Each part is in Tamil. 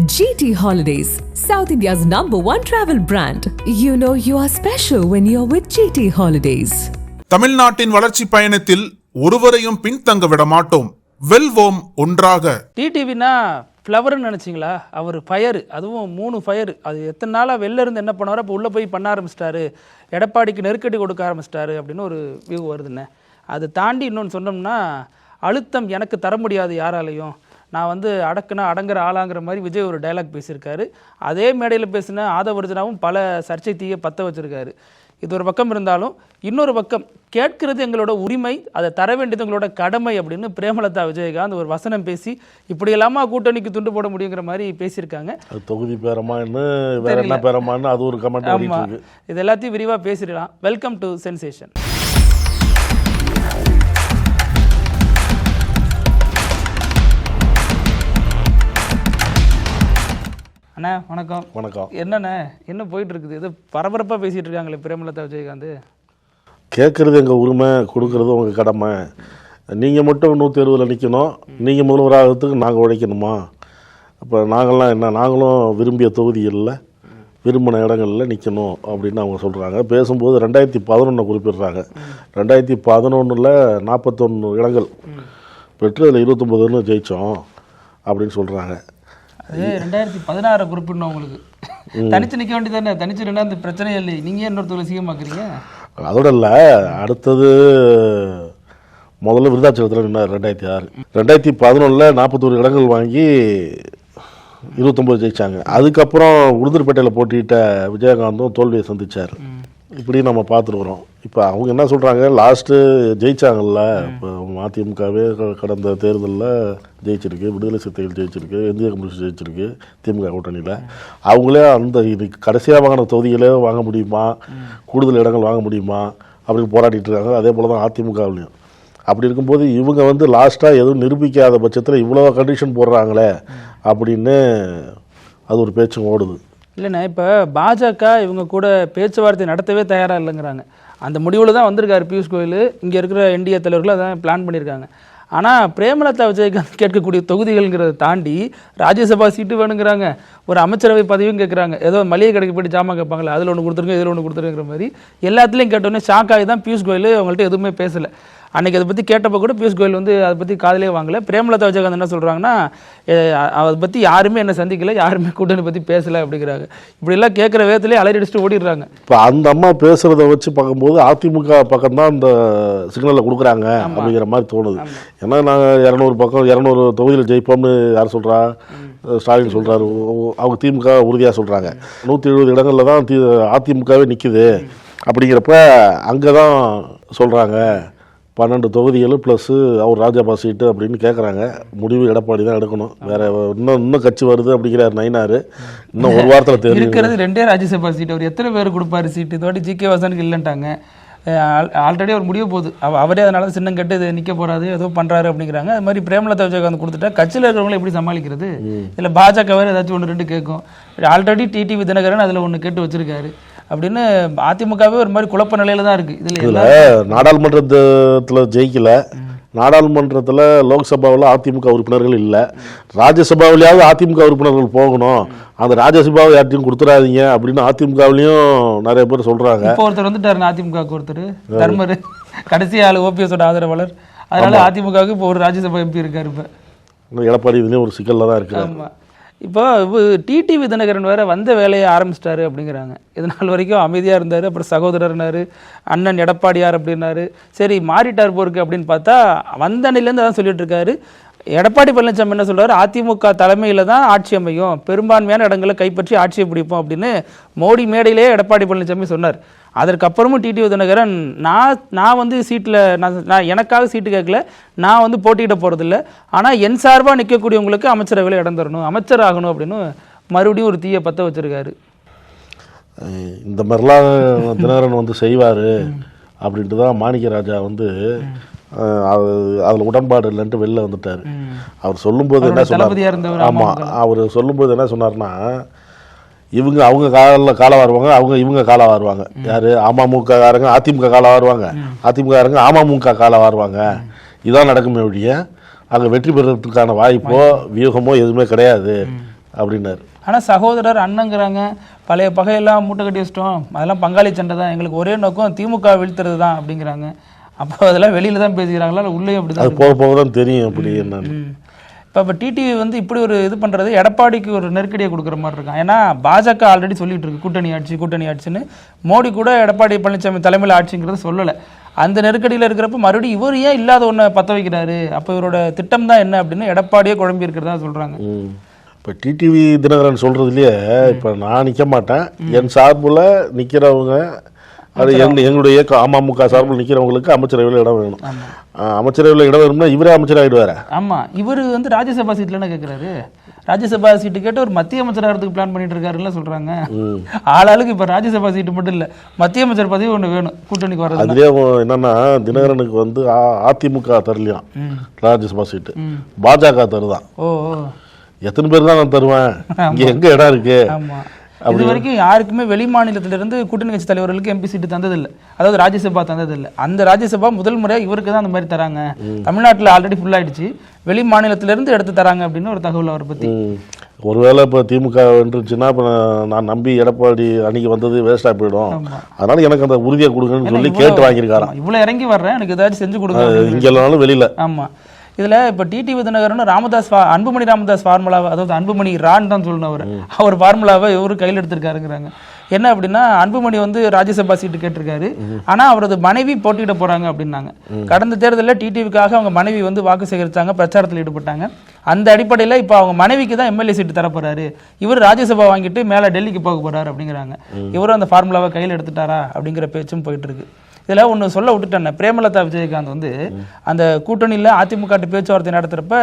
GT Holidays, South India's #1 travel brand. You know you are special when you're with GT Holidays. தமிழ்நாட்டின் வளர்ச்சி பயணத்தில் ஒருவரையும் பின்தங்க விட மாட்டோம். வெல்வோம் ஒன்றாக. டிடிவினா ஃப்ளவர்னு நினச்சிங்களா? அவர் ஃபயரு, அதுவும் 3 ஃபயரு. அது எத்தனை நாளாக வெளில இருந்து என்ன பண்ணுவாரோ இப்போ உள்ளே போய் பண்ண ஆரம்பிச்சிட்டாரு, எடப்பாடிக்கு நெருக்கடி கொடுக்க ஆரம்பிச்சிட்டாரு அப்படின்னு ஒரு வியூ வருதுண்ணே. அதை தாண்டி இன்னொன்று சொன்னோம்னா, அழுத்தம் எனக்கு தர முடியாது யாராலையும், நான் வந்து அடக்குனா அடங்குற ஆளாங்கிற மாதிரி விஜய் ஒரு டைலாக் பேசியிருக்காரு. அதே மேடையில் பேசின ஆதவர்ஜனாவும் பல சர்ச்சை தீயை பற்ற வச்சுருக்காரு. இது ஒரு பக்கம் இருந்தாலும் இன்னொரு பக்கம் கேட்கிறது எங்களோட உரிமை, அதை தர வேண்டியது எங்களோட கடமை அப்படின்னு பிரேமலதா விஜயகாந்த் ஒரு வசனம் பேசி இப்படி இல்லாமல் கூட்டணிக்கு துண்டு போட முடியுங்கிற மாதிரி பேசியிருக்காங்க. தொகுதி பேரமான்னு வேற என்ன பேரமான்னு அது ஒரு கமெண்ட். ஆமாம், இது எல்லாத்தையும் விரிவாக பேசிடலாம். Welcome to sensation. அண்ணா வணக்கம். வணக்கம். என்னண்ணே என்ன போயிட்டு இருக்குது? இது பரபரப்பாக பேசிகிட்டு இருக்காங்களே பிரேமலதா விஜயகாந்த். கேட்குறது எங்கள் உரிமை, கொடுக்குறது உங்கள் கடமை. நீங்கள் மட்டும் 170 நிற்கணும், நீங்கள் முதல்வராகிறதுக்கு நாங்கள் உழைக்கணுமா? அப்போ நாங்கள்லாம் என்ன, நாங்களும் விரும்பிய தொகுதிகளில் விரும்பின இடங்களில் நிற்கணும் அப்படின்னு அவங்க சொல்கிறாங்க. பேசும்போது 2011 குறிப்பிடுறாங்க. 2011 41 இடங்கள் பெற்று அதில் 29 ஜெயித்தோம் அப்படின்னு சொல்கிறாங்க. அது 2016 குறிப்பிடணும். உங்களுக்கு தனிச்சு நிற்க வேண்டியதானே? தனிச்சு ரெண்டா அந்த பிரச்சனையே இல்லை, நீங்கள் இன்னொருத்தவங்களை சீக்கிரமாக்குறீங்க. அதோட இல்லை, அடுத்தது முதல்ல விருதாச்சலத்தில் நின்னார் 2006. 2011 41 இடங்கள் வாங்கி 29 ஜெயிச்சாங்க. அதுக்கப்புறம் உளுந்தூர்பேட்டையில் போட்டியிட்ட விஜயகாந்தும் தோல்வியை சந்தித்தார். இப்படி நம்ம பார்த்துருக்குறோம். இப்போ அவங்க என்ன சொல்கிறாங்க, லாஸ்ட்டு ஜெயிச்சாங்கல்ல, இப்போ அதிமுகவே கடந்த தேர்தலில் ஜெயிச்சிருக்கு, விடுதலை சிறுத்தைகள் ஜெயிச்சிருக்கு, இந்திய கம்யூனிஸ்ட் ஜெயிச்சிருக்கு, திமுக கூட்டணியில். அவங்களே அந்த இது கடைசியாக வாங்கின தொகுதிகளே வாங்க முடியுமா, கூடுதல் இடங்கள் வாங்க முடியுமா அப்படின்னு போராடிட்டு இருக்காங்க. அதே போல் தான் அதிமுகவிலையும். அப்படி இருக்கும்போது இவங்க வந்து லாஸ்ட்டாக எதுவும் நிரூபிக்காத பட்சத்தில் இவ்வளோ கண்டிஷன் போடுறாங்களே அப்படின்னு அது ஒரு பேச்சும் ஓடுது. இல்லைண்ணா, இப்போ பாஜக இவங்க கூட பேச்சுவார்த்தை நடத்தவே தயாராக இல்லைங்கிறாங்க. அந்த முடிவில் தான் வந்திருக்காரு பியூஷ் கோயல். இங்கே இருக்கிற என்டிஏ தலைவர்கள் அதான் பிளான் பண்ணியிருக்காங்க. ஆனால் பிரேமலதா விஜயகாந்த் கேட்கக்கூடிய தொகுதிகள்ங்கிறத தாண்டி ராஜ்யசபா சீட்டு வேணுங்கிறாங்க, ஒரு அமைச்சரவை பதவியும் கேட்குறாங்க. ஏதோ மளிகை கடைக்கு போய்ட்டு ஜாமான் கேட்பாங்களே, அதில் ஒன்று கொடுத்துருங்க, இதில் ஒன்று கொடுத்துருங்கிற மாதிரி எல்லாத்துலேயும் கேட்டோன்னே ஷாக் ஆகி தான் பியூஷ் கோயல் அவங்கள்ட்ட எதுவுமே பேசலை. அன்றைக்கி அதை பற்றி கேட்டப்போ கூட பியூஷ் கோயல் வந்து அதை பற்றி காதலே வாங்கலை. பிரேமலதா விஜயகாந்த் என்ன சொல்கிறாங்கன்னா, அதை பற்றி யாருமே என்ன சந்திக்கலை, யாருமே கூட்டணி பற்றி பேசலை அப்படிங்கிறாங்க. இப்படிலாம் கேட்குற வேகத்திலே அலறடிச்சுட்டு ஓடிடுறாங்க. இப்போ அந்த அம்மா பேசுகிறத வச்சு பார்க்கும்போது அதிமுக பக்கம் தான் அந்த சிக்னலை கொடுக்குறாங்க அப்படிங்கிற மாதிரி தோணுது. ஏன்னா நாங்கள் 200 தொகுதியில் ஜெயிப்போம்னு யார் சொல்கிறா? ஸ்டாலின் சொல்கிறாரு. அவங்க திமுக உறுதியாக சொல்கிறாங்க. 170 இடங்களில் தான் அதிமுகவே நிற்குது. அப்படிங்கிறப்ப அங்கே தான் சொல்கிறாங்க 12 தொகுதிகளும் ப்ளஸ்ஸு அவர் ராஜ்யசபா சீட்டு அப்படின்னு கேட்குறாங்க. முடிவு எடப்பாடி தான் எடுக்கணும். வேறு இன்னும் கட்சி வருது அப்படிங்கிறார் நயினார். இன்னும் ஒரு வாரத்தில் தெரியும். இருக்கிறது 2 ராஜ்யசபா சீட்டு. அவர் எத்தனை பேர் கொடுப்பாரு சீட்டு? இதோட ஜிகே வாசனுக்கு இல்லைன்ட்டாங்க. ஆல்ரெடி அவர் முடிய போகுது. அவரே அதனால சின்னம் கட்டு இது நிற்க போகிறாரு, ஏதோ பண்ணுறாரு அப்படிங்கிறாங்க. அது மாதிரி பிரேமலதா விஜயகாந்த் கொடுத்துட்டா கட்சியில் இருக்கிறவங்களை எப்படி சமாளிக்கிறது? இல்லை பாஜக வேறு ஏதாச்சும் 1-2 கேட்கும். ஆல்ரெடி டிடிவி தினகரன் அதில் 1 கேட்டு வச்சுருக்காரு அப்படின்னு அதிமுகவே ஒரு மாதிரி குழப்ப நிலையில தான் இருக்குது. இதில் நாடாளுமன்றத்தில் ஜெயிக்கல, நாடாளுமன்றத்தில் லோக்சபாவில் அதிமுக உறுப்பினர்கள் இல்லை, ராஜ்யசபாவிலேயாவது அதிமுக உறுப்பினர்கள் போகணும், அந்த ராஜ்யசபாவை யார்ட்டையும் கொடுத்துடாதீங்க அப்படின்னு அதிமுகவிலையும் நிறைய பேர் சொல்கிறாங்க. இப்போ ஒருத்தர் வந்துட்டாரு அதிமுக, ஒருத்தர் தர்மர், கடைசி ஆள் ஓபிஎஸோட ஆதரவாளர். அதனால அதிமுகவுக்கு இப்போ ஒரு ராஜ்யசபா எம்பி இருக்காரு. இப்போ எடப்பாடி இதுலேயும் ஒரு சிக்கலில் தான் இருக்குது. ஆமாம், இப்போ டிடிவி தினகரன் வேறு வந்த வேலையை ஆரம்பிச்சிட்டாரு அப்படிங்கிறாங்க. இதனால் வரைக்கும் அமைதியாக இருந்தார், அப்புறம் சகோதரர்னாரு, அண்ணன் எடப்பாடியார் அப்படின்னாரு. சரி மாறிட்டார் போருக்கு அப்படின்னு பார்த்தா வந்த அன்னிலேருந்து அதான் சொல்லிட்டு இருக்காரு. எடப்பாடி பழனிசாமி என்ன சொல்கிறார், அதிமுக தலைமையில் தான் ஆட்சி அமையும், பெரும்பான்மையான இடங்களை கைப்பற்றி ஆட்சியை பிடிப்போம் அப்படின்னு மோடி மேடையிலே எடப்பாடி பழனிசாமி சொன்னார். அதற்கப்புறமும் டிடிவி தினகரன் நான் வந்து சீட்டில் நான் எனக்காக சீட்டு கேட்கல, நான் வந்து போட்டியிட போகிறதில்ல, ஆனால் என் சார்பாக நிற்கக்கூடியவங்களுக்கு அமைச்சரவையில் இடம் தரணும், அமைச்சர் ஆகணும் அப்படின்னு மறுபடியும் ஒரு தீயை பற்ற வச்சுருக்காரு. இந்த மாதிரிலாம் தினகரன் வந்து செய்வார் அப்படின்ட்டு தான் மாணிக்கராஜா வந்து அதில் உடன்பாடு இல்லைன்ட்டு வெளில வந்துட்டார். அவர் சொல்லும்போது என்ன சொன்னார்? ஆமாம், அவர் சொல்லும்போது என்ன சொன்னார்னா, இவங்க அவங்க காலை வாருவாங்க, இவங்க காலை வாருவாங்க. யார்? அமமுக காரங்க அதிமுக காலை வாருவாங்க, அதிமுக காரங்க அமமுக காலை வாருவாங்க. இதான் நடக்குமே ஒழிய அங்கே வெற்றி பெறுறதுக்கான வாய்ப்போ வியூகமோ எதுவுமே கிடையாது அப்படின்னாரு. ஆனால் சகோதரர் அண்ணங்கிறாங்க, பழைய பகையெல்லாம் மூட்டை கட்டி வச்சிட்டோம், அதெல்லாம் பங்காளி சண்டை தான், எங்களுக்கு ஒரே நோக்கம் திமுக வீழ்த்துறது தான் அப்படிங்கிறாங்க. அப்போ அதெல்லாம் வெளியில தான் பேசிக்கிறாங்களா, இல்லை உள்ளே அப்படி தான்? அது போக போக தான் தெரியும் அப்படி என்னன்னு. இப்போ டிடிவி வந்து இப்படி ஒரு இது பண்ணுறது எடப்பாடிக்கு ஒரு நெருக்கடியை கொடுக்குற மாதிரி இருக்கான். ஏன்னா பாஜக ஆல்ரெடி சொல்லிட்டு இருக்கு கூட்டணி ஆட்சின்னு. மோடி கூட எடப்பாடி பழனிசாமி தலைமையில் ஆட்சிங்கிறத சொல்லலை. அந்த நெருக்கடியில் இருக்கிறப்ப மறுபடியும் இவர் ஏன் இல்லாத ஒன்றை பற்ற வைக்கிறாரு, அப்போ இவரோட திட்டம் தான் என்ன அப்படின்னு எடப்பாடியே குழம்பி இருக்கிறதா சொல்கிறாங்க. இப்போ டிடிவி தினகரன் சொல்கிறதுலையே இப்போ நான் நிற்க மாட்டேன், என் சார்பில் நிற்கிறவங்க, அது எங்களுடைய இயக்கம் அமமுக சார்பில் நிற்கிறவங்களுக்கு அமைச்சரவையில் இடம் வேணும். அமைச்சரவையில் இடம் வேணும்னா இவரே அமைச்சராகிடுவார். ஆமாம், இவர் வந்து ராஜ்யசபா சீட்லன்னு கேட்குறாரு. ராஜ்யசபா சீட்டு கேட்டு ஒரு மத்திய அமைச்சராகிறதுக்கு பிளான் பண்ணிட்டு இருக்காருல்ல சொல்கிறாங்க. ஆளாளுக்கு இப்போ ராஜ்யசபா சீட்டு மட்டும் இல்லை, மத்திய அமைச்சர் பதவி ஒன்று வேணும் கூட்டணிக்கு வர்றது. அதுலேயே என்னன்னா தினகரனுக்கு வந்து அதிமுக தரலையாம் ராஜ்யசபா சீட்டு, பாஜக தருதான். ஓ, எத்தனை பேர் தான் நான் தருவேன், இங்கே எங்கே இடம் இருக்கு? ஆமாம், இது வரைக்கும் யாருக்குமே வெளி மாநிலத்திலிருந்து கூட்டணி கட்சி தலைவர்களுக்கு எம்பி சீட்டு தந்ததில்லை, அதாவது ராஜ்யசபா தந்ததில்லை. அந்த ராஜ்யசபா முதல் முறையாக இவருக்கு தான் அந்த மாதிரி தராங்க. தமிழ்நாட்டில் ஆல்ரெடி ஃபுல் ஆயிடுச்சு, வெளி மாநிலத்திலிருந்து எடுத்து தராங்க அப்படின்னு ஒரு தகவல் அவரை பற்றி. ஒருவேளை இப்போ திமுக வென்றுச்சுன்னா இப்போ நான் நம்பி எடப்பாடி அன்னைக்கு வந்தது வேஸ்டாக போயிடும், அதனால எனக்கு அந்த உறுதியை கொடுங்கன்னு சொல்லி கேட்டு வாங்கியிருக்காராம். இவ்வளோ இறங்கி வர்றேன், எனக்கு ஏதாச்சும் செஞ்சு கொடுங்க இங்கே இல்லைனாலும் வெளியில். ஆமாம், இதில் இப்போ டிடிவி தினகரன் அன்புமணி ராமதாஸ் ஃபார்முலாவை, அதாவது அன்புமணி ரான் தான் சொல்லணும், அவர் ஃபார்முலாவை இவரு கையில் எடுத்திருக்காருங்கிறாங்க. என்ன அப்படின்னா அன்புமணி வந்து ராஜ்யசபா சீட்டு கேட்டிருக்காரு, ஆனால் அவரது மனைவி போட்டியிட போகிறாங்க அப்படின்னாங்க. கடந்த தேர்தலில் டிடிவிக்காக அவங்க மனைவி வந்து வாக்கு சேகரித்தாங்க, பிரச்சாரத்தில் ஈடுபட்டாங்க. அந்த அடிப்படையில் இப்போ அவங்க மனைவிக்கு தான் எம்எல்ஏ சீட்டு தரப்போறாரு, இவர் ராஜ்யசபா வாங்கிட்டு மேலே டெல்லிக்கு போக போறாரு அப்படிங்கிறாங்க. இவரும் அந்த ஃபார்முலாவை கையில் எடுத்துட்டாரா அப்படிங்கிற பேச்சும் போயிட்டு இருக்கு. இதில் ஒன்று சொல்ல விட்டுட்டேன், பிரேமலதா விஜயகாந்த் வந்து அந்த கூட்டணியில் அதிமுக பேச்சுவார்த்தை நடத்துகிறப்ப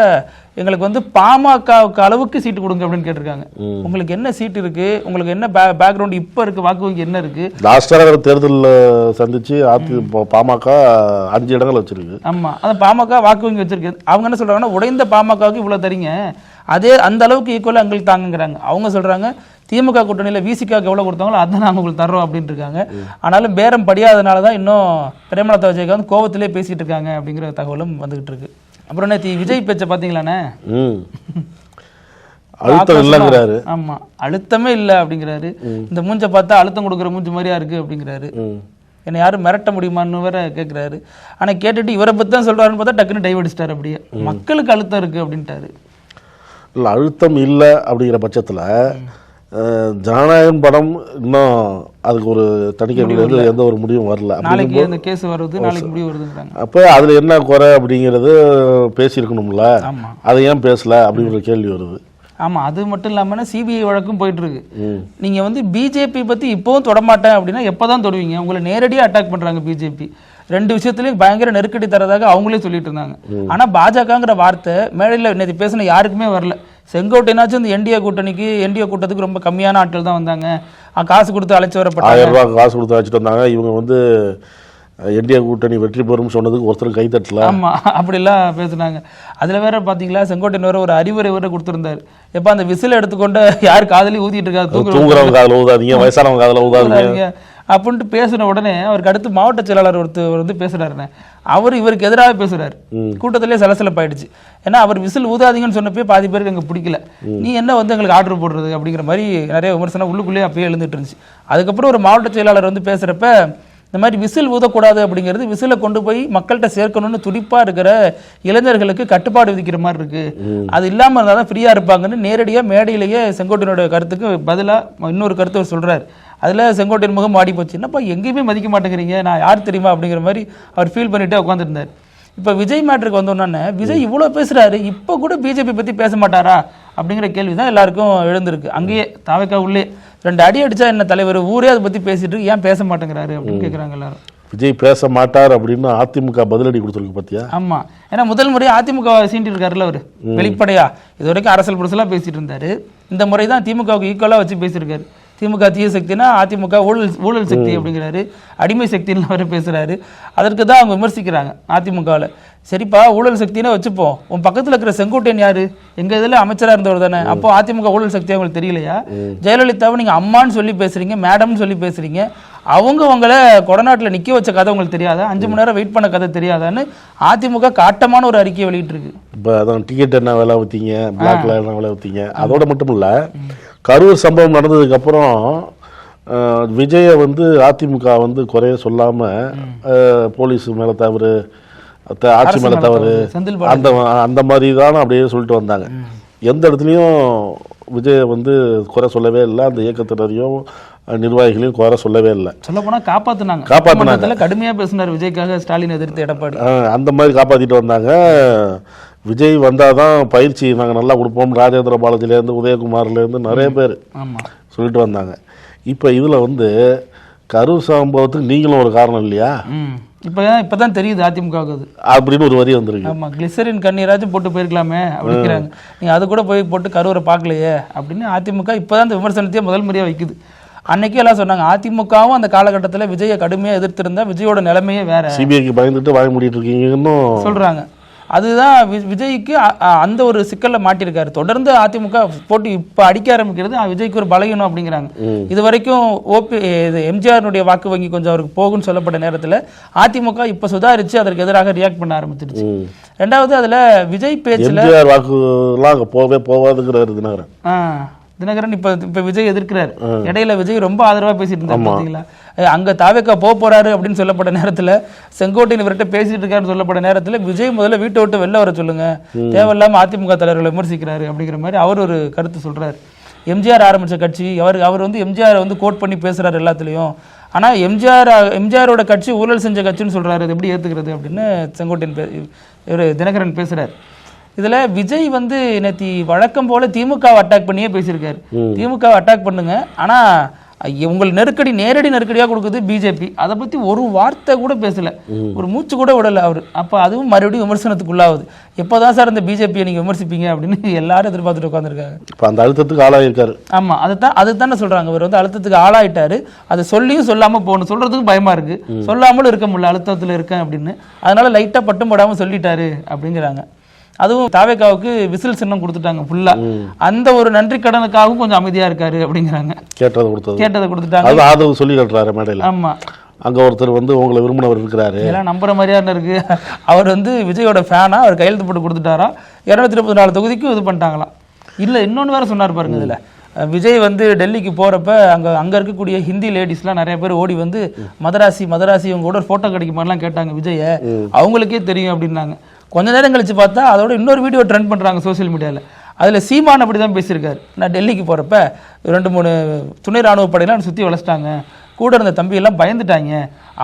எங்களுக்கு வந்து பாமகவுக்கு அளவுக்கு சீட்டு கொடுங்க அப்படின்னு கேட்டிருக்காங்க. உங்களுக்கு என்ன சீட்டு இருக்கு, உங்களுக்கு என்ன பேக்ரவுண்ட் இப்போ இருக்கு, வாக்கு வங்கி என்ன இருக்கு? லாஸ்டாக தேர்தலில் சந்திச்சு பாமக 5 இடங்கள் வச்சிருக்கு. ஆமாம், அந்த பாமக வாக்கு வங்கி வச்சிருக்கு. அவங்க என்ன சொல்றாங்கன்னா உடைந்த பாமகவுக்கு இவ்வளோ தரீங்க, அதே அந்த அளவுக்கு ஈக்குவலாக எங்களுக்கு தாங்குங்கிறாங்க. அவங்க சொல்றாங்க திமுக கூட்டணியில் விசிகாவுக்கு எவ்வளோ கொடுத்தாங்களோ அதை நாங்கள் உங்களுக்கு தர்றோம் அப்படின்ட்டு இருக்காங்க. ஆனாலும் பேரம் படியாதனால தான் இன்னும் பிரேமலதா விஜயகாந்த் கோவத்திலே பேசிட்டு இருக்காங்க அப்படிங்கிற தகவலும் வந்துகிட்டு இருக்கு. அப்புறம் நேற்று விஜய் பேச்சை பார்த்தீங்களாண்ணே, அழுத்தம் இல்லைங்கிறாரு. ஆமா, அழுத்தமே இல்லை அப்படிங்கிறாரு. இந்த மூஞ்சை பார்த்தா அழுத்தம் கொடுக்குற மூஞ்சி மாதிரியா இருக்கு அப்படிங்கிறாரு. என்னை யாரும் மிரட்ட முடியுமான்னு வேற கேட்குறாரு. ஆனால் கேட்டுட்டு இவரை பற்றி தான் சொல்றாருன்னு பார்த்தா டக்குன்னு டைவடிச்சிட்டாரு. அப்படியே மக்களுக்கு அழுத்தம் இருக்கு அப்படின்ட்டாரு. இல்லை, அழுத்தம் இல்லை அப்படிங்கிற பட்சத்தில் ஜனநாயகம் படம் இன்னும் அதுக்கு ஒரு தணிக்கை எந்த ஒரு முடிவும் வரல. நாளைக்கு இந்த கேஸ் வருது, நாளைக்கு முடிவு வருதுங்கிறாங்க. அப்போ அதில் என்ன குறை அப்படிங்கிறது பேசியிருக்கணும்ல, அதை ஏன் பேசல அப்படிங்கிற கேள்வி வருது. ஆமாம், அது மட்டும் இல்லாமல் சிபிஐ வழக்கும் போயிட்டு இருக்கு. நீங்கள் வந்து பிஜேபி பற்றி இப்போவும் தொடமாட்டேன் அப்படின்னா எப்போ தான் தொடுவீங்க? உங்களை நேரடியாக அட்டாக் பண்ணுறாங்க பிஜேபி. 2 விஷயத்துலையும் பயங்கர நெருக்கடி தரதாக அவங்களே சொல்லிட்டு இருந்தாங்க. ஆனால் பாஜகங்கிற வார்த்தை மேடையில் நேற்று பேசின யாருக்குமே வரல. செங்கோட்டையனாச்சும் இந்த என்டிஏ கூட்டத்துக்கு ரொம்ப கம்மியான ஆட்கள் தான் வந்தாங்க, காசு கொடுத்து அழைச்சி வரப்பட்டாங்க. 1000 ரூபா காசு கொடுத்து அழைச்சிட்டு வந்தாங்க. இவங்க வந்து என்டிஏ கூட்டணி வெற்றி பெறும் சொன்னதுக்கு ஒருத்தர் கைத்தட்டல. ஆமாம், அப்படிலாம் பேசுனாங்க. அதில் வேற பார்த்தீங்களா செங்கோட்டையன் வேற ஒரு அறிவுரை வேற கொடுத்துருந்தாரு. எப்போ அந்த விசில் எடுத்துக்கொண்டு யார் காதலையும் ஊதிட்டு இருக்காது, தூங்குறவங்க காதில் ஊதாதீங்க, வயசானவங்க காதில் ஊதாதீங்க அப்படின்ட்டு பேசின உடனே அவருக்கு அடுத்து மாவட்ட செயலாளர் ஒருத்தர் வந்து பேசுறாருன்னு, அவர் இவருக்கு எதிராக பேசுறாரு. கூட்டத்திலே சலசலப்பாயிடுச்சு. ஏன்னா அவர் விசில் ஊதாதீங்கன்னு சொன்னப்பே பாதி பேருக்கு எங்க பிடிக்கல, நீ என்ன வந்து எங்களுக்கு ஆர்டர் போடுறது அப்படிங்கிற மாதிரி நிறைய விமர்சனம் உள்ளுக்குள்ளேயே அப்பயே எழுந்துட்டு இருந்துச்சு. அதுக்கப்புறம் ஒரு மாவட்ட செயலாளர் வந்து பேசுறப்ப இந்த மாதிரி விசில் ஊதக்கூடாது அப்படிங்கிறது விசிலை கொண்டு போய் மக்கள்கிட்ட சேர்க்கணும்னு துடிப்பாக இருக்கிற இளைஞர்களுக்கு கட்டுப்பாடு விதிக்கிற மாதிரி இருக்கு, அது இல்லாமல் இருந்தால் தான் ஃப்ரீயாக இருப்பாங்கன்னு நேரடியாக மேடையிலேயே செங்கோட்டையனோட கருத்துக்கு பதிலாக இன்னொரு கருத்தை சொல்கிறார். அதில் செங்கோட்டையன் முகம் மாடி போச்சு, என்னப்பா எங்கேயுமே மதிக்க மாட்டேங்கிறீங்க, நான் யார் தெரியுமா அப்படிங்கிற மாதிரி அவர் ஃபீல் பண்ணிகிட்டே உட்காந்துருந்தார். இப்போ விஜய் மேட்ருக்கு வந்தோன்னே விஜய் இவ்வளோ பேசுகிறாரு, இப்போ கூட பிஜேபி பற்றி பேச மாட்டாரா அப்படிங்கிற கேள்வி தான் எல்லாருக்கும் எழுந்திருக்கு. அங்கேயே தாவேக்கா உள்ளே 2 அடி அடிச்சா என்ன தலைவர், ஊரே அதை பற்றி பேசிட்டு ஏன் பேச மாட்டேங்கிறாரு அப்படின்னு கேட்குறாங்க எல்லாரும். விஜய் பேச மாட்டார் அப்படின்னு அதிமுக பதிலடி கொடுத்துருக்கு பார்த்தியா? ஆமாம், ஏன்னா முதல் முறையாக அதிமுக சீண்டி இருக்காருல்ல அவர் வெளிப்படையா. இது வரைக்கும் அரசியல் புரசலாக பேசிட்டு இருந்தாரு, இந்த முறை தான் திமுகவுக்கு ஈக்குவலாக வச்சு பேசியிருக்காரு. திமுக தீய சக்தினா அதிமுக ஊழல் சக்தி அப்படிங்கிறாரு, அடிமை சக்தின்னு வர பேசுகிறாரு. அதற்கு தான் அவங்க விமர்சிக்கிறாங்க அதிமுகவில். சரிப்பா ஊழல் சக்தினே வச்சுப்போம், உன் பக்கத்தில் இருக்கிற செங்கோட்டையன் யாரு, எங்கள் இதில் அமைச்சராக இருந்தவர் தானே, அப்போ அதிமுக ஊழல் சக்தி அவங்களுக்கு தெரியலையா? ஜெயலலிதாவை நீங்கள் அம்மான்னு சொல்லி பேசுகிறீங்க, மேடம்னு சொல்லி பேசுகிறீங்க, அவங்கள கொடநாட்டில் நிற்க வச்ச கதை உங்களுக்கு தெரியாதா? 5 மணி நேரம் வெயிட் பண்ண கதை தெரியாதான்னு அதிமுக காட்டமான ஒரு அறிக்கையை வெளியிட்டிருக்கு. இப்போ அதான் டிக்கெட் என்ன விலை ஊற்றிங்க, பிளாக்ல என்ன விலை ஊற்றிங்க. அதோட மட்டும் இல்லை, கரூர் சம்பவம் நடந்ததுக்கப்புறம் விஜயை வந்து அதிமுக வந்து குறைய சொல்லாமல் போலீஸ் மேலே தவறு, ஆட்சி மேலே தவறு, அந்த மாதிரி தானே அப்படியே சொல்லிட்டு வந்தாங்க. எந்த இடத்துலையும் விஜயை வந்து குறை சொல்லவே இல்லை, அந்த இயக்கத்தினரையும் நிர்வாகிகளையும் குறை சொல்லவே இல்லை. சொல்ல போனால் காப்பாற்றினாங்க. கடுமையாக பேசினார் விஜய்க்காக ஸ்டாலின் எதிர்த்து எடப்பாடி. அந்த மாதிரி காப்பாற்றிட்டு வந்தாங்க. விஜய் வந்தால் தான் பயிற்சி நாங்கள் நல்லா கொடுப்போம், ராஜேந்திர பாலாஜிலேருந்து உதயகுமார்லேருந்து நிறைய பேர் சொல்லிட்டு வந்தாங்க. இப்போ இதில் வந்து கரூர் சம்பவத்துக்கு நீங்களும் ஒரு காரணம் இல்லையா? இப்பதான் தெரியுது அதிமுக அப்படின்னு ஒரு வரி வந்துருக்கு. ஆமா, கிளிசரின் கண்ணீராச்சும் போட்டு போயிருக்கலாமே அப்படிங்கிறாங்க. நீங்க அது கூட போய் போட்டு கரூரை பார்க்கலையே அப்படின்னு அதிமுக இப்பதான் இந்த விமர்சனத்தையே முதல் முறையா வைக்குது. அன்னைக்கு எல்லாம் சொன்னாங்க அதிமுகவும் அந்த காலகட்டத்தில் விஜயை கடுமையாக எதிர்த்திருந்தா விஜயோட நிலைமையே வேற, சிபிஐக்கு பயந்துட்டு வாங்க முடிட்டு இருக்கீங்கன்னு சொல்றாங்க. அதுதான் விஜய்க்கு அந்த ஒரு சிக்கல்ல மாட்டிருக்காரு. தொடர்ந்து அதிமுக போட்டு இப்ப அடிக்க ஆரம்பிக்கிறது விஜய்க்கு ஒரு பலகீனம் அப்படிங்கிறாங்க. இது வரைக்கும் எம்ஜிஆருடைய வாக்கு வங்கி கொஞ்சம் அவருக்கு போகும்னு சொல்லப்பட்ட நேரத்தில் அதிமுக இப்ப சுதாரிச்சு அதற்கு எதிராக ரியாக்ட் பண்ண ஆரம்பிச்சிருச்சு. ரெண்டாவது அதுல விஜய் பேச்சுல வாக்கு போவே போவாதுங்கிறாரு தினகரன். இப்ப விஜய் எதிர்க்கிறார். இடையில விஜய் ரொம்ப ஆதரவா பேசிட்டு இருந்தாரு பாத்தீங்களா? அங்க தாவேக்கா போறாரு அப்படின்னு சொல்லப்பட்ட நேரத்துல, செங்கோட்டையன் இவர்கிட்ட பேசிட்டு இருக்காருன்னு சொல்லப்பட்ட நேரத்துல விஜய் முதல்ல வீட்டை விட்டு வெளில வர சொல்லுங்க, தேவையில்லாம அதிமுக தலைவர்களை விமர்சிக்கிறாரு அப்படிங்கிற மாதிரி அவர் ஒரு கருத்து சொல்றாரு. எம்ஜிஆர் ஆரம்பிச்ச கட்சி, அவர் வந்து எம்ஜிஆர் வந்து கோட் பண்ணி பேசுறாரு எல்லாத்துலயும். ஆனா எம்ஜிஆரோட கட்சி ஊழல் செஞ்ச கட்சின்னு சொல்றாரு, அது எப்படி ஏத்துக்கிறது அப்படின்னு செங்கோட்டையன் தினகரன் பேசுறாரு. இதுல விஜய் வந்து நேத்தி வழக்கம் போல திமுகவை அட்டாக் பண்ணியே பேசியிருக்காரு. திமுகவை அட்டாக் பண்ணுங்க, ஆனா உங்கள் நேரடி நெருக்கடியா கொடுக்குது பிஜேபி. அதை பத்தி ஒரு வார்த்தை கூட பேசல, ஒரு மூச்சு கூட விடல அவரு. அப்ப அதுவும் மறுபடியும் விமர்சனத்துக்குள்ளாகுது. எப்போதான் சார் இந்த பிஜேபியை நீங்க விமர்சிப்பீங்க அப்படின்னு எல்லாரும் எதிர்பார்த்துட்டு உட்காந்துருக்காங்க. அந்த அழுத்தத்துக்கு ஆளாயிருக்காரு. ஆமா, அதுதானே சொல்றாங்க. அவர் வந்து அழுத்தத்துக்கு ஆளாயிட்டாரு. அதை சொல்லியும் சொல்லாம போகணும், சொல்றதுக்கு பயமா இருக்கு, சொல்லாமலும் இருக்க முடியல, அழுத்தத்துல இருக்கேன் அப்படின்னு. அதனால லைட்டா பட்டும் போடாம சொல்லிட்டாரு அப்படிங்கிறாங்க. அதுவும் தாவேக்காவுக்கு விசில் சின்னம் கொடுத்துட்டாங்க ஃபுல்லா. அந்த ஒரு நன்றி கடனுக்காகவும் கொஞ்சம் அமைதியா இருக்காரு அப்படிங்கிறாங்க. கேட்டதை கொடுத்துட்டாங்க சொல்லி காட்டுறாரு மேடையில். ஆமா, அங்க ஒருத்தர் வந்து உங்களை விரும்பினவர் இருக்கிறாரு, எல்லாம் நம்புற மாதிரியா இருக்கு. அவர் வந்து விஜயோட ஃபேனா, அவர் கையெழுத்து போட்டு கொடுத்துட்டாரா. 234 தொகுதிக்கும் இது பண்ணிட்டாங்களாம். இல்ல இன்னொன்னு வேற சொன்னார் பாருங்க. இதுல விஜய் வந்து டெல்லிக்கு போறப்ப அங்க இருக்கக்கூடிய ஹிந்தி லேடிஸ்லாம் நிறைய பேர் ஓடி வந்து மதராசி இவங்க கூட போட்டோ கிடைக்குமாலாம் கேட்டாங்க விஜய. அவங்களுக்கே தெரியும் அப்படின்னாங்க. கொஞ்ச நேரம் கழிச்சு பார்த்தா அதோட இன்னொரு வீடியோ ட்ரெண்ட் பண்றாங்க சோசியல் மீடியாவில். அதுல சீமான் அப்படிதான் பேசியிருக்காரு. நான் டெல்லிக்கு போறப்ப 2-3 துணை ராணுவ படையெல்லாம் சுத்தி வளைச்சிட்டாங்க, கூட இருந்த தம்பி எல்லாம் பயந்துட்டாங்க,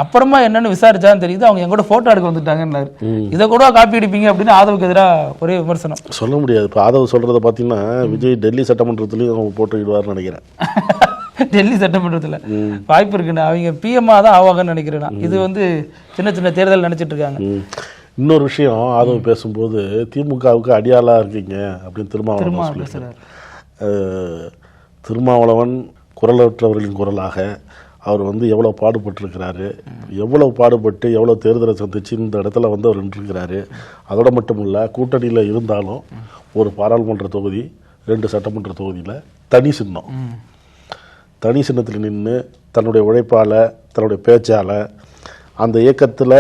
அப்புறமா என்னன்னு விசாரிச்சான்னு தெரியுது அவங்க எங்கூட போட்டோ எடுக்க வந்துட்டாங்கன்னாரு. இதை கூட காப்பி அடிப்பீங்க அப்படின்னு ஆதவுக்கு எதிராக ஒரே விமர்சனம். சொல்ல முடியாது. இப்போ ஆதவ் சொல்றதை பார்த்தீங்கன்னா விஜய் டெல்லி சட்டமன்றத்திலையும் போட்டுக்கிடுவார்னு நினைக்கிறேன். டெல்லி சட்டமன்றத்தில் வாய்ப்பு இருக்குண்ணா, அவங்க பிஎம்ஆ தான் ஆவாங்கன்னு நினைக்கிறேன். இது வந்து சின்ன தேர்தல் நினைச்சிட்டு இருக்காங்க. இன்னொரு விஷயம், ஆதவ் பேசும்போது திமுகவுக்கு அடியாளாக இருக்கீங்க அப்படின்னு திருமாவளவன் குரலற்றவர்களின் குரலாக அவர் வந்து எவ்வளோ பாடுபட்டிருக்கிறாரு, எவ்வளோ பாடுபட்டு எவ்வளோ தேர்தலை சந்திச்சு இந்த இடத்துல வந்து அவர் நின்றுருக்கிறாரு. அதோட மட்டும் இல்லை, கூட்டணியில் இருந்தாலும் ஒரு பாராளுமன்ற தொகுதி 2 சட்டமன்ற தொகுதியில் தனி சின்னத்தில் நின்று தன்னுடைய உழைப்பால் தன்னுடைய பேச்சால் அந்த இயக்கத்தில்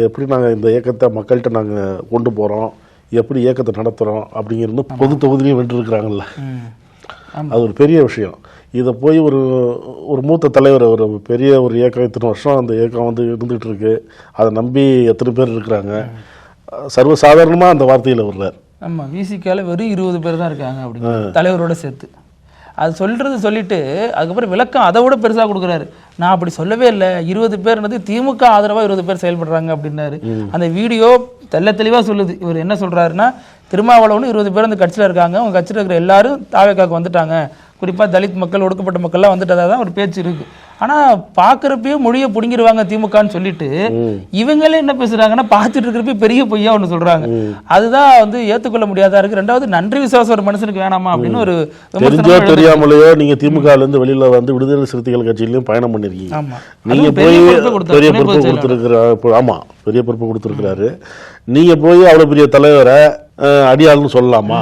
எப்படி நாங்கள் இந்த இயக்கத்தை மக்கள்கிட்ட நாங்கள் கொண்டு போகிறோம், எப்படி இயக்கத்தை நடத்துகிறோம் அப்படிங்கிறது பொது தொகுதியிலையும் வென்றிருக்கிறாங்கல்ல. அது ஒரு பெரிய விஷயம். இதை போய் ஒரு மூத்த தலைவர், ஒரு பெரிய ஒரு இயக்கம், இத்தனை வருஷம் அந்த இயக்கம் வந்து இருந்துகிட்டு இருக்கு, அதை நம்பி எத்தனை பேர் இருக்கிறாங்க, சர்வசாதாரணமாக அந்த வார்த்தையில் வர்றார். ஆமாம், விசிகால வெறும் 20 பேர் தான் இருக்காங்க அப்படின்னு தலைவரோட சேர்த்து அது சொல்லிட்டு அதுக்கப்புறம் விளக்கம் அதை விட பெருசாக கொடுக்குறாரு. நான் அப்படி சொல்லவே இல்லை, 20 பேர்னது திமுக ஆதரவாக 20 பேர் செயல்படுறாங்க அப்படின்னாரு. அந்த வீடியோ தெளிவாக சொல்லுது. இவர் என்ன சொல்கிறாருன்னா, திருமாவளவன் 20 பேர் அந்த கட்சியில் இருக்காங்க, அவங்க கட்சியில் இருக்கிற எல்லாரும் தாவேக்காவுக்கு வந்துட்டாங்க, குறிப்பாக தலித் மக்கள் ஒடுக்கப்பட்ட மக்கள்லாம் வந்துட்டதா தான் ஒரு பேச்சு இருக்கு. ஆனால் பார்க்குறப்பயே மொழியை பிடுங்கிடுவாங்க திமுகன்னு சொல்லிட்டு இவங்களே என்ன பேசுகிறாங்கன்னா, பார்த்துட்டு இருக்கிறப்ப பெரிய பொய்யா ஒன்று சொல்கிறாங்க. அதுதான் வந்து ஏற்றுக்கொள்ள முடியாதா இருக்குது. ரெண்டாவது, நன்றி விசுவாசம் ஒரு மனுஷனுக்கு வேணாமா அப்படின்னு ஒரு தெரியாமலையோ நீங்கள் திமுகலேருந்து வெளியில் வந்து விடுதலை சிறுத்தைகள் கட்சியிலையும் பயணம் பண்ணிருக்கீங்க. நீங்கள் போய் பெரிய பொறுப்பு கொடுத்துருக்குற, ஆமாம் பெரிய பொறுப்பு கொடுத்துருக்குறாரு. நீங்கள் போய் அவ்வளோ பெரிய தலைவரை அடியாள்னு சொல்லலாமா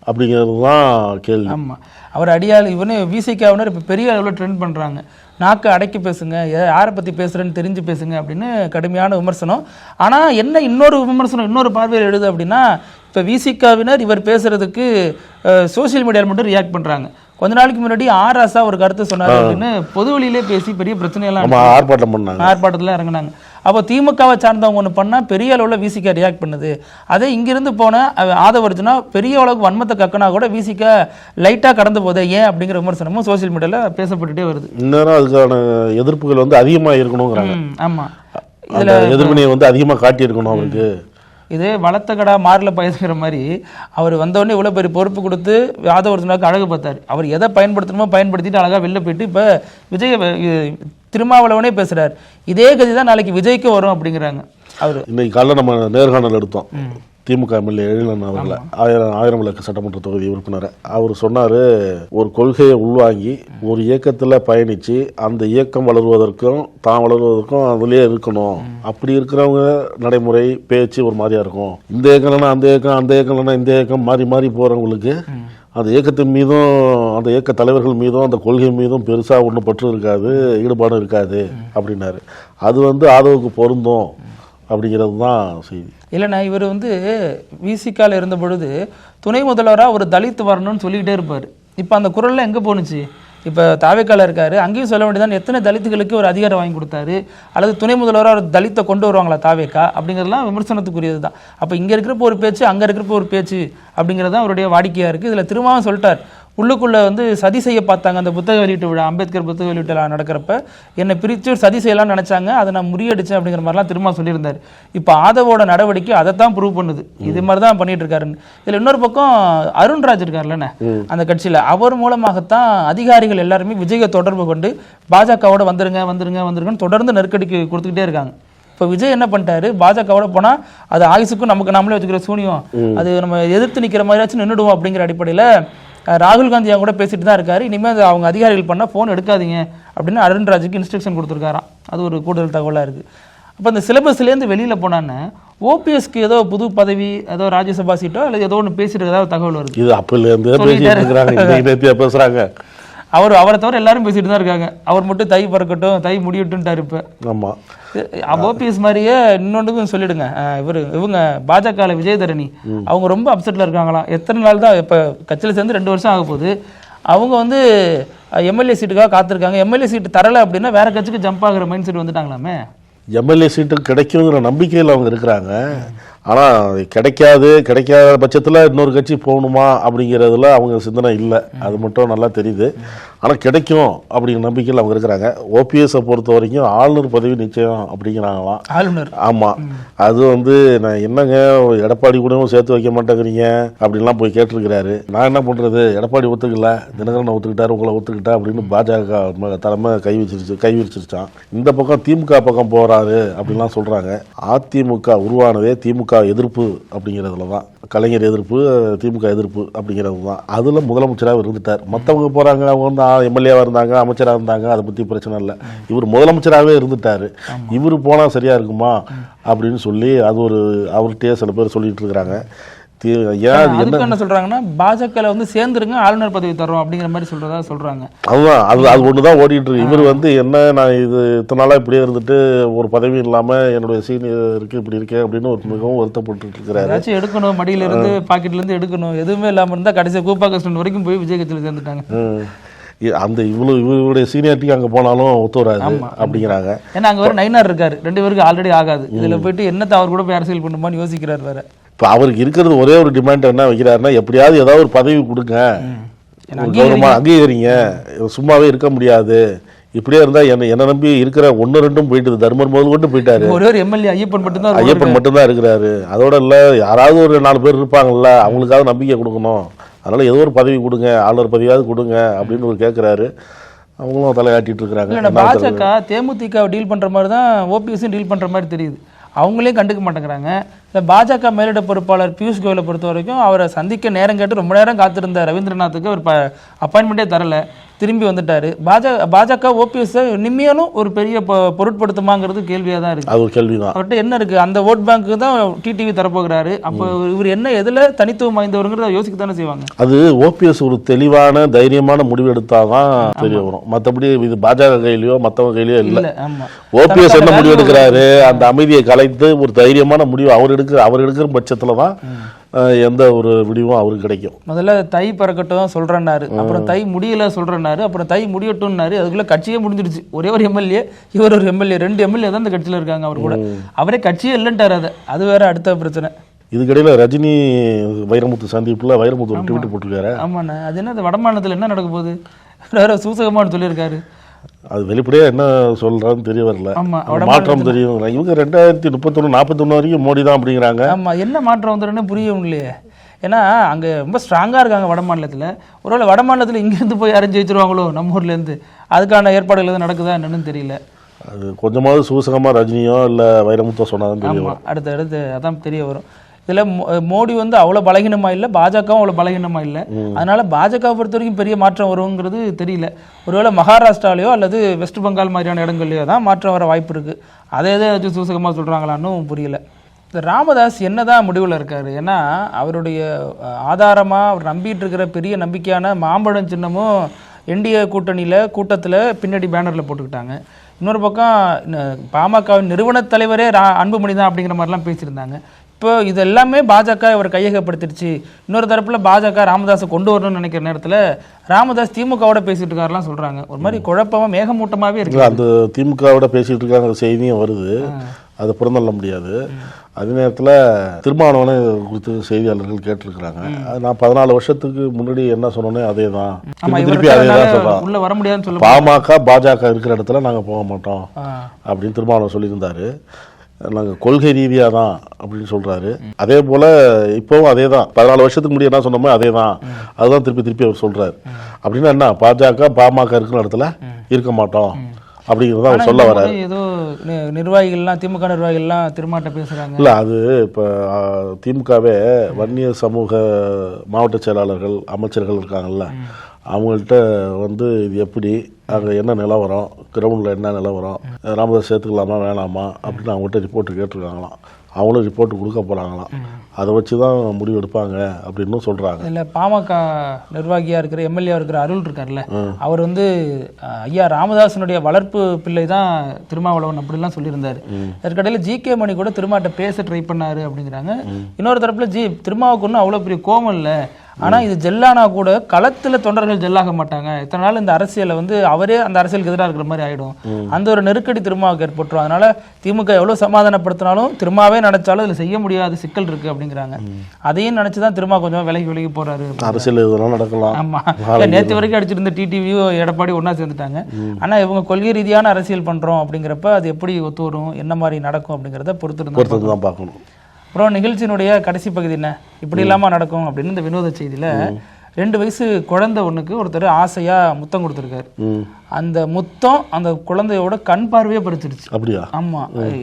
அப்படிங்கிறது தான் கேள்வி. ஆமாம், அவர் அடியால் இவனு விசிகாவினர் இப்போ பெரிய அளவில் ட்ரெண்ட் பண்ணுறாங்க. நாக்கு அடக்கி பேசுங்க, யாரை பற்றி பேசுகிறேன்னு தெரிஞ்சு பேசுங்க அப்படின்னு கடுமையான விமர்சனம். ஆனால் என்ன இன்னொரு விமர்சனம் இன்னொரு பார்வையில் எழுது அப்படின்னா, இப்போ விசிகாவினர் இவர் பேசுகிறதுக்கு சோசியல் மீடியாவில் மட்டும் ரியாக்ட் பண்ணுறாங்க. கொஞ்ச நாளைக்கு முன்னாடி ஆராசா ஒரு கருத்து சொன்னார் அப்படின்னு பொது வழியிலே பேசி பெரிய பிரச்சனையெல்லாம் ஆர்ப்பாட்டத்தில் இறங்கினாங்க. அப்போ திமுகவை சார்ந்தவங்க ஒன்று பண்ணால் பெரிய அளவில் விசிகா ரியாக்ட் பண்ணுது. அதே இங்கிருந்து போன ஆதவர்ஜுனா பெரிய அளவுக்கு வன்மத்தை கக்கனா கூட விசிகா லைட்டாக கடந்து போதே ஏன் அப்படிங்கிற விமர்சனமும் சோசியல் மீடியாவில் பேசப்பட்டுட்டே வருது. இன்னும் அதுக்கான எதிர்ப்புகள் வந்து அதிகமாக இருக்கணுங்கிறாங்க. ஆமாம், இதில் எதிர்வினையை வந்து அதிகமாக காட்டி இருக்கணும் அவருக்கு. இது வளர்த்த கடா மாரில் பயசுகிற மாதிரி அவர் வந்தோடனே இவ்வளோ பெரிய பொறுப்பு கொடுத்து ஆதவர்ஜுனாவுக்கு அழகு பார்த்தார். அவர் எதை பயன்படுத்தணுமோ பயன்படுத்திட்டு அழகாக வெளில போயிட்டு இப்போ விஜய் திருமாவளவனே பேசுகிறார். இதே கதி தான் நாளைக்கு விஜய்க்கு வரும் அப்படிங்கிறாங்க. அவர் இன்னைக்கு காலையில் நம்ம நேர்காணல் எடுத்தோம். திமுக எம்எல்ஏ எழிலன் அவர்களை, ஆயிரம் விளக்கு சட்டமன்ற தொகுதி உறுப்பினர். அவர் சொன்னார், ஒரு கொள்கையை உள்வாங்கி ஒரு இயக்கத்தில் பயணித்து அந்த இயக்கம் வளருவதற்கும் தான் வளருவதற்கும் அதுலேயே இருக்கணும். அப்படி இருக்கிறவங்க நடைமுறை பேச்சு ஒரு மாதிரியா இருக்கும். இந்த இயக்கம் இல்லைன்னா அந்த இயக்கம், அந்த இயக்கம் இல்லைன்னா இந்த இயக்கம், மாறி மாறி போகிறவங்களுக்கு அந்த இயக்கத்தின் மீதும் அந்த இயக்க தலைவர்கள் மீதும் அந்த கொள்கை மீதும் பெருசாக ஒன்றும் பற்று இருக்காது, ஈடுபாடும் இருக்காது அப்படின்னாரு. அது வந்து ஆதவுக்கு பொருந்தும் அப்படிங்கிறது தான் செய்தி. இல்லைண்ணா, இவர் விசிகாவில் இருந்த பொழுது துணை முதல்வராக ஒரு தலித் வரணும்னு சொல்லிக்கிட்டே இருப்பார். இப்போ அந்த குரல்லாம் எங்கே போணுச்சு? இப்போ தாவேக்கால இருக்காரு, அங்கேயும் சொல்ல வேண்டியதான் எத்தனை தலித்துகளுக்கு ஒரு அதிகாரம் வாங்கி கொடுத்தாரு, அல்லது துணை முதல்வராக ஒரு தலித்தை கொண்டு வருவாங்களா தாவேக்கா அப்படிங்கிறதுலாம் விமர்சனத்துக்குரியது தான். அப்போ இங்கே இருக்கிறப்போ ஒரு பேச்சு, அங்கே இருக்கிறப்போ ஒரு பேச்சு அப்படிங்கிறது தான் அவருடைய வாடிக்கையாக இருக்குது. இதில் திரும்பவும் சொல்லிட்டார், உள்ளுக்குள்ளே சதி செய்ய பார்த்தாங்க. அந்த புத்தக வெளியீட்டு விழா, அம்பேத்கர் புத்தக வெளியீட்டு விழா நடக்கிறப்ப என்னை பிரித்து சதி செய்யலாம்னு நினச்சாங்க, அதை நான் முறியடிச்சேன் அப்படிங்கிற மாதிரிலாம் திரும்ப சொல்லியிருந்தார். இப்போ ஆதவோட நடவடிக்கை அதை தான் ப்ரூவ் பண்ணுது. இது மாதிரி தான் பண்ணிட்டு இருக்காருன்னு. இதில் இன்னொரு பக்கம் அருண்ராஜ் இருக்கார்லண்ணே அந்த கட்சியில், அவர் மூலமாகத்தான் அதிகாரிகள் எல்லாருமே விஜயை தொடர்பு கொண்டு பாஜகவோட வந்துருங்க வந்துருங்க வந்துருங்கன்னு தொடர்ந்து நெருக்கடிக்கு கொடுத்துக்கிட்டே இருக்காங்க. இப்போ விஜய் என்ன பண்ணிட்டாரு, பாஜகவோட போனால் அது ஆயுசுக்கும் நமக்கு நம்மளே வச்சுக்கிற சூனியம், அது நம்ம எதிர்த்து நிற்கிற மாதிரியாச்சும் நின்றுடுவோம் அப்படிங்கிற அடிப்படையில் ராகுல் காந்தி அவங்க கூட பேசிட்டு தான் இருக்காரு. இனிமேல் அவங்க அதிகாரிகள் பண்ணால் ஃபோன் எடுக்காதீங்க அப்படின்னு அருண்ராஜுக்கு இன்ஸ்ட்ரக்ஷன் கொடுத்துருக்காராம். அது ஒரு கூடுதல் தகவலாக இருக்குது. அப்போ அந்த சிலபஸ்லேருந்து வெளியில் போனான்னு ஓபிஎஸ்க்கு ஏதோ புது பதவி, ஏதோ ராஜ்யசபா சீட்டோ அல்லது ஏதோ ஒன்று பேசிட்டு ஏதாவது தகவல் வருது. இது அப்போலேருந்து பேசுகிறாங்க. அவரை தவிர எல்லாரும் பேசிட்டு தான் இருக்காங்க. அவர் மட்டும் தை பறக்கட்டும், தை முடியட்டும்ட்டாரு. இப்போ ஆமாம், ஓபிஎஸ் மாதிரியே இன்னொன்றுக்கும் சொல்லிடுங்க, இவங்க பாஜக விஜயதரணி அவங்க ரொம்ப அப்செட்டில் இருக்காங்களாம். எத்தனை நாள் தான் இப்போ கட்சியில் சேர்ந்து 2 வருஷம் ஆக போகுது. அவங்க எம்எல்ஏ சீட்டுக்காக காத்திருக்காங்க. எம்எல்ஏ சீட்டு தரலை அப்படின்னா வேற கட்சிக்கு ஜம்ப் ஆகிற மைண்ட் செட் வந்துட்டாங்களாமே. எம்எல்ஏ சீட்டு கிடைக்குங்கிற நம்பிக்கையில் அவங்க இருக்கிறாங்க. ஆனால் கிடைக்காத பட்சத்தில் இன்னொரு கட்சி போகணுமா அப்படிங்கிறதுல அவங்க சிந்தனை இல்லை. அது மட்டும் நல்லா தெரியுது. ஆனால் கிடைக்கும் அப்படிங்கிற நம்பிக்கையில் அவங்க இருக்கிறாங்க. ஓபிஎஸை பொறுத்த வரைக்கும் ஆளுநர் பதவி நிச்சயம் அப்படிங்கிறாங்களாம். ஆளுநர், ஆமாம். அது நான் என்னங்க எடப்பாடி கூடவும் சேர்த்து வைக்க மாட்டேங்கிறீங்க அப்படின்லாம் போய் கேட்டிருக்கிறாரு. நான் என்ன பண்ணுறது, எடப்பாடி ஒத்துக்கல, தினகரனை ஒத்துக்கிட்டாரு, உங்களை ஒத்துக்கிட்டா அப்படின்னு பாஜக தலைமை கை விரிச்சிருச்சான். இந்த பக்கம் திமுக பக்கம் போகிறாரு அப்படின்லாம் சொல்கிறாங்க. அதிமுக உருவானதே திமுக எதிர்ப்பு அப்படிங்கிறதுல தான். கலைஞர் எதிர்ப்பு, திமுக எதிர்ப்பு அப்படிங்கிறது தான். அதில் முதலமைச்சராக இருந்துட்டார். மற்றவங்க போகிறாங்க, அவங்க எம்எல்ஏவாக இருந்தாங்க, அமைச்சராக இருந்தாங்க, அதை பற்றி பிரச்சனை இல்லை. இவர் முதலமைச்சராகவே இருந்துட்டார். இவர் போனால் சரியாக இருக்குமா அப்படின்னு சொல்லி அது அவர்கிட்டயே சில பேர் சொல்லிட்டு இருக்கிறாங்க. என்ன சொல்றாங்கன்னா பாஜக சேர்ந்துருங்க, ஆளுநர் பதவி தரோம் அப்படிங்கிற மாதிரி சொல்றாங்க. அதுதான் அது ஒண்ணுதான் ஓடிட்டு இருக்கு. இவர் என்ன நான் இது இத்தனை நாளா இப்படியே இருந்துட்டு ஒரு பதவி இல்லாம என்னுடைய சீனியருக்கு இப்படி இருக்கேன் அப்படின்னு ஒரு மிகவும் வருத்தப்பட்டு இருக்கிறாரு. ஏதாச்சும் எடுக்கணும், மடியில இருந்து பாக்கெட்ல இருந்து எடுக்கணும், எதுவுமே இல்லாம இருந்தா கடைசியா கூப்பா கஸ்டன் வரைக்கும் போய் விஜய் கட்சியில சேர்ந்துட்டாங்க. அந்த இவருடைய சீனியாரிட்டிக்கு அங்கே போனாலும் ஒத்து வராது அப்படிங்கிறாங்க. ஏன்னா அங்கே வேறு நைனார் இருக்காரு, 2 பேருக்கு ஆல்ரெடி ஆகாது. இதில் போயிட்டு என்னத்தை அவர் கூட போய் அரசியல் பண்ணுமான்னு யோசிக்கிறார் வேற. இப்போ அவருக்கு இருக்கிறது ஒரே ஒரு டிமாண்ட் என்ன வைக்கிறாருன்னா, எப்படியாவது ஏதாவது ஒரு பதவி கொடுங்க, கௌரவமாக அங்கீகரிங்க, சும்மாவே இருக்க முடியாது. இப்படியே இருந்தா என்ன நம்பி இருக்கிற 1-2 போயிட்டு தர்மர் முதல் கொண்டு போயிட்டாரு. ஒரே ஒரு எம்எல்ஏ ஐயப்பன் மட்டும்தான் இருக்கிறாரு. அதோட இல்ல யாராவது ஒரு 4 பேர் இருப்பாங்கல்ல, அவங்களுக்காவது நம்பிக்கை கொடுக்கணும். அதனால ஏதோ ஒரு பதவி கொடுங்க, ஆளுநர் பதவியாவது கொடுங்க அப்படின்னு ஒரு கேட்கிறாரு. அவங்களும் தலையாட்டிட்டு இருக்கிறாங்க. பாஜக தேமுதிக டீல் பண்ற மாதிரி தான் ஓபிஎஸ் டீல் பண்ற மாதிரி தெரியுது. அவங்களே கண்டுக்க மாட்டேங்கிறாங்க. இந்த பாஜக மேலிட பொறுப்பாளர் பியூஷ் கோயலை பொறுத்த வரைக்கும் அவரை சந்திக்க நேரம் கேட்டு ரொம்ப நேரம் காத்திருந்த ரவீந்திரநாத்துக்கு ஒரு அப்பாயின்மெண்ட்டே தரல. திரும்பி வந்துட்டாரு. பாஜக ஓபிஎஸ் நிம்மியாலும் ஒரு பெரிய பொருட்படுத்துமாங்கிறது கேள்வியாக தான் இருக்கு. அது ஒரு கேள்விதான். அவர்கிட்ட என்ன இருக்கு? அந்த ஓட் பேங்க்கு தான் டிடிவி தரப்போகிறாரு. அப்போ இவர் என்ன எதுல தனித்துவம் வாய்ந்தவருங்கிறத யோசிக்க தானே செய்வாங்க. அது ஓபிஎஸ் ஒரு தெளிவான தைரியமான முடிவு எடுத்தாதான் தெரிய வரும். மற்றபடி இது பாஜக கையிலயோ மற்றவங்க கையிலயோ இல்லை. ஓபிஎஸ் என்ன முடிவு எடுக்கிறாரு, அந்த அமைதியை கலைத்து ஒரு தைரியமான முடிவு அவர் எடுக்கிற பட்சத்துல தான் எந்த ஒரு முடிவும் அவருக்கு கிடைக்கும். முதல்ல தை பறக்கட்டும் சொல்றேன்னாரு, அப்புறம் தை முடியல சொல்றேன்னாரு, அப்புறம் தை முடியட்டும்னாரு. அதுக்குள்ள கட்சியே முடிஞ்சிருச்சு. ஒரே ஒரு எம்எல்ஏ, இவர் ஒரு எம்எல்ஏ, 2 எம்எல்ஏ தான் இந்த கட்சியில இருக்காங்க. அவர் கூட அவரே கட்சியே இல்லைன்ட்டாரு. அது வேற அடுத்த பிரச்சனை. இதுக்கிடையில ரஜினி வைரமுத்து சந்திப்புல வைரமுத்து ஒரு ட்வீட் போட்டிருக்காரு. ஆமாண்ணா, அது என்ன வட மாநிலத்தில் என்ன நடக்க போகுது வேற சூசகமானு சொல்லியிருக்காரு. அது வெளிப்படையா என்ன சொல்றான்னு தெரிய வரல. மாற்றம் தெரியும். இவங்க 2031 41 வரைக்கும் மோடி தான் அப்படிங்கிறாங்க. ஆமா, என்ன மாற்றம் வந்துடுன்னு புரியவும் இல்லையே. ஏன்னா அங்க ரொம்ப ஸ்ட்ராங்கா இருக்காங்க வட மாநிலத்துல. ஒருவேளை வட மாநிலத்துல இங்கிருந்து போய் யாரும் ஜெயிச்சிருவாங்களோ நம்ம ஊர்ல இருந்து, அதுக்கான ஏற்பாடுகள் எதுவும் நடக்குதா என்னன்னு தெரியல. அது கொஞ்சமாவது சூசகமா ரஜினியோ இல்ல வைரமுத்தோ சொன்னாதான் தெரியும். அடுத்து அதான் தெரிய வரும். இதில் மோடி வந்து அவ்வளோ பலகீனமா இல்லை, பாஜகவும் அவ்வளோ பலகீனமா இல்லை. அதனால பாஜக பொறுத்த வரைக்கும் பெரிய மாற்றம் வருங்கிறது தெரியல. ஒருவேளை மகாராஷ்டிராலையோ அல்லது வெஸ்ட் பெங்கால் மாதிரியான இடங்கள்லையோ தான் மாற்றம் வர வாய்ப்பு இருக்கு. அதை எதாவது சூசகமாக சொல்றாங்களான்னு புரியல. இந்த ராமதாஸ் என்னதான் முடிவில் இருக்காரு? ஏன்னா அவருடைய ஆதாரமாக அவர் நம்பிட்டு இருக்கிற பெரிய நம்பிக்கையான மாம்பழம் சின்னமும் என்டிஏ கூட்டத்தில் பின்னாடி பேனரில் போட்டுக்கிட்டாங்க. இன்னொரு பக்கம் பாமகவின் நிறுவன தலைவரே அன்புமணி தான் அப்படிங்கிற மாதிரிலாம் பேசியிருந்தாங்க. இப்போ இது எல்லாமே பாஜக இவர் கையகப்படுத்திடுச்சு. இன்னொரு தரப்புல பாஜக ராமதாஸை கொண்டு வரணும்னு நினைக்கிற நேரத்தில் ராமதாஸ் திமுகவோட பேசிட்டு இருக்காருலாம் சொல்றாங்க. ஒரு மாதிரி குழப்பமா மேகமூட்டமாவே இருக்கு. அந்த திமுகவோட பேசிட்டு இருக்காங்க செய்தியும் வருது, அதை புறந்தள்ள முடியாது. அதே நேரத்தில் திருமாவளவனை குறித்து செய்தியாளர்கள் கேட்டிருக்கிறாங்க. நான் 14 வருஷத்துக்கு முன்னாடி என்ன சொன்னோன்னே அதே தான், திருப்பி அதே தான் சொல்றாங்க. உள்ள வர முடியாதுன்னு சொல்ல பாமக பாஜக இருக்கிற இடத்துல நாங்கள் போக மாட்டோம் அப்படின்னு திருமாவளவன் சொல்லியிருந்தாரு. நாங்கள் கொள்கை ரீதியாக தான் அப்படின்னு சொல்கிறாரு. அதே போல் இப்போவும் அதே தான், 14 வருஷத்துக்கு முன்னாடி என்ன சொன்னோமோ அதே தான், அதுதான் திருப்பி அவர் சொல்கிறார். அப்படின்னா என்ன, பாஜக பாமக இருக்கிற இடத்துல இருக்க மாட்டோம் அப்படிங்கிறத அவர் சொல்ல வர்றாரு. ஏதோ நிர்வாகிகள்லாம் திமுக நிர்வாகிகள்லாம் திருமாட்ட பேசுகிறாங்க. இல்லை, அது இப்போ திமுகவே வன்னிய சமூக மாவட்ட செயலாளர்கள் அமைச்சர்கள் இருக்காங்கல்ல, அவங்கள்ட்ட வந்து இது எப்படி, அங்கே என்ன நிலவரம், கிரவுண்டில் என்ன நிலவரம், ராமதாஸ் சேர்த்துக்கலாமா வேணாமா அப்படின்னு அவங்கள்ட்ட ரிப்போர்ட்டு கேட்டிருக்காங்களாம். அவங்களும் ரிப்போர்ட் கொடுக்க போகிறாங்களாம். அதை வச்சு தான் முடிவு எடுப்பாங்க அப்படின்னு சொல்கிறாங்க. இல்லை, பாமக நிர்வாகியாக இருக்கிற எம்எல்ஏ இருக்கிற அருள் இருக்கார்ல, அவர் வந்து ஐயா ராமதாசனுடைய வளர்ப்பு பிள்ளை தான் திருமாவளவன் அப்படிலாம் சொல்லியிருந்தார். அதற்கடையில் ஜிகே மணி கூட திருமாட்ட பேச ட்ரை பண்ணாரு அப்படிங்கிறாங்க. இன்னொரு தரப்புல திருமாவுக்கு ஒன்றும் அவ்வளோ பெரிய கோபம் இல்லை, ஆனால் இது ஜெல்லானா கூட களத்தில் தொண்டர்கள் ஜெல்லாக மாட்டாங்க. இத்தனை நாள் இந்த அரசியலை வந்து அவரே அந்த அரசியலுக்கு எதிராக இருக்கிற மாதிரி ஆகிடும். அந்த ஒரு நெருக்கடி திருமாவுக்கு ஏற்பட்டுரும். அதனால திமுக எவ்வளோ சமாதானப்படுத்தினாலும் திருமாவே நினைச்சாலும் இதில் செய்ய முடியாத சிக்கல் இருக்கு அப்படிங்கிறாங்க. அதையும் நினைச்சு தான் திருமா கொஞ்சம் விலகி போறாரு. அரசியல் இதெல்லாம் நடக்கலாம். ஆமா, நேற்று வரைக்கும் அடிச்சிருந்த டிடிவியும் எடப்பாடி ஒன்னா சேர்ந்துட்டாங்க. ஆனால் இவங்க கொள்கை ரீதியான அரசியல் பண்றோம் அப்படிங்கிறப்ப அது எப்படி ஒத்து வரும், என்ன மாதிரி நடக்கும் அப்படிங்கிறத பொறுத்து தான் பார்க்கணும். அப்புறம் நிகழ்ச்சியினுடைய கடைசி பகுதி என்ன, இப்படி இல்லாமல் நடக்கும் அப்படின்னு இந்த வினோத செய்தியில் 2 வயசு குழந்தை ஒன்றுக்கு ஒருத்தர் ஆசையாக முத்தம் கொடுத்துருக்காரு. அந்த முத்தம் அந்த குழந்தையோட கண் பார்வையே பறிச்சிருச்சு. அப்படியா? ஆமா,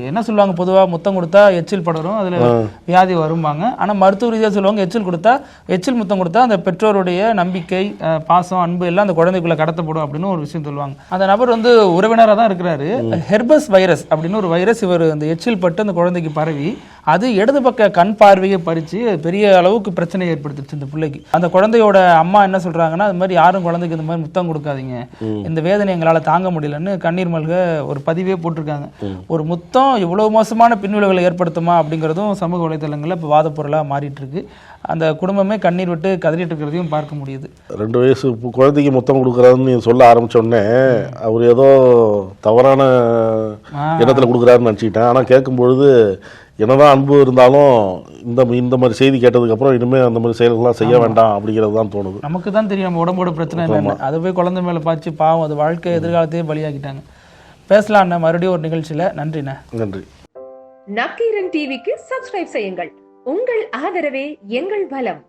என்ன சொல்லுவாங்க பொதுவாக முத்தம் கொடுத்தா எச்சில் படரும், அதில் வியாதி வரும்பாங்க. ஆனால் மருத்துவ ரீதியாக சொல்லுவாங்க எச்சில் முத்தம் கொடுத்தா அந்த பெற்றோருடைய நம்பிக்கை, பாசம், அன்பு எல்லாம் அந்த குழந்தைக்குள்ள கடத்தப்படும் அப்படின்னு ஒரு விஷயம் சொல்லுவாங்க. அந்த நபர் வந்து உறவினராக தான் இருக்கிறாரு. ஹெர்பஸ் வைரஸ் அப்படின்னு ஒரு வைரஸ் இவர் அந்த எச்சில் பட்டு அந்த குழந்தைக்கு பரவி அது இடது பக்க கண் பார்வையை பறித்து பெரிய அளவுக்கு பிரச்சனையை ஏற்படுத்திடுச்சு இந்த பிள்ளைக்கு. அந்த குழந்தையோட அம்மா என்ன சொல்றாங்கன்னா, அது மாதிரி யாரும் குழந்தைக்கு இந்த மாதிரி முத்தம் கொடுக்காதீங்க, இந்த வேதனை எங்களால் தாங்க முடியலன்னு கண்ணீர் மல்க ஒரு பதிவே போட்டிருக்காங்க. ஒரு முத்தம் இவ்வளவு மோசமான பின்விளைவுகளை ஏற்படுத்துமா அப்படிங்கிறதும் சமூக வலைதளங்களில் இப்போ வாத பொருளாக மாறிட்டு இருக்கு. அந்த குடும்பமே கண்ணீர் விட்டு கதறிட்டு இருக்கிறதையும் பார்க்க முடியுது. 2 வயசு குழந்தைக்கு முத்தம் கொடுக்குறாருன்னு சொல்ல ஆரம்பிச்சோடனே அவர் ஏதோ தவறான எண்ணத்தில் கொடுக்குறாருன்னு நினச்சிக்கிட்டேன். ஆனால் கேட்கும்பொழுது என்னதான் அன்பு இருந்தாலும் இந்த மாதிரி செய்தி கேட்டதுக்கப்புறம் இனிமேல் அந்த மாதிரி செயல்கள்லாம் செய்ய வேண்டாம் அப்படிங்கிறது தான் தோணுது. நமக்கு தான் தெரியும் நம்ம உடம்போட பிரச்சனை இல்லை, அதை போய் குழந்தை மேலே பாய்ச்சி பாவம் அது வாழ்க்கை எதிர்காலத்தையே பலியாக்கிட்டாங்க. பேசலாம் மறுபடியும் ஒரு நிகழ்ச்சியில். நன்றிண்ணா. நன்றி. நக்கீரன் டிவிக்கு சப்ஸ்கிரைப் செய்யுங்கள். உங்கள் ஆதரவே எங்கள் பலம்.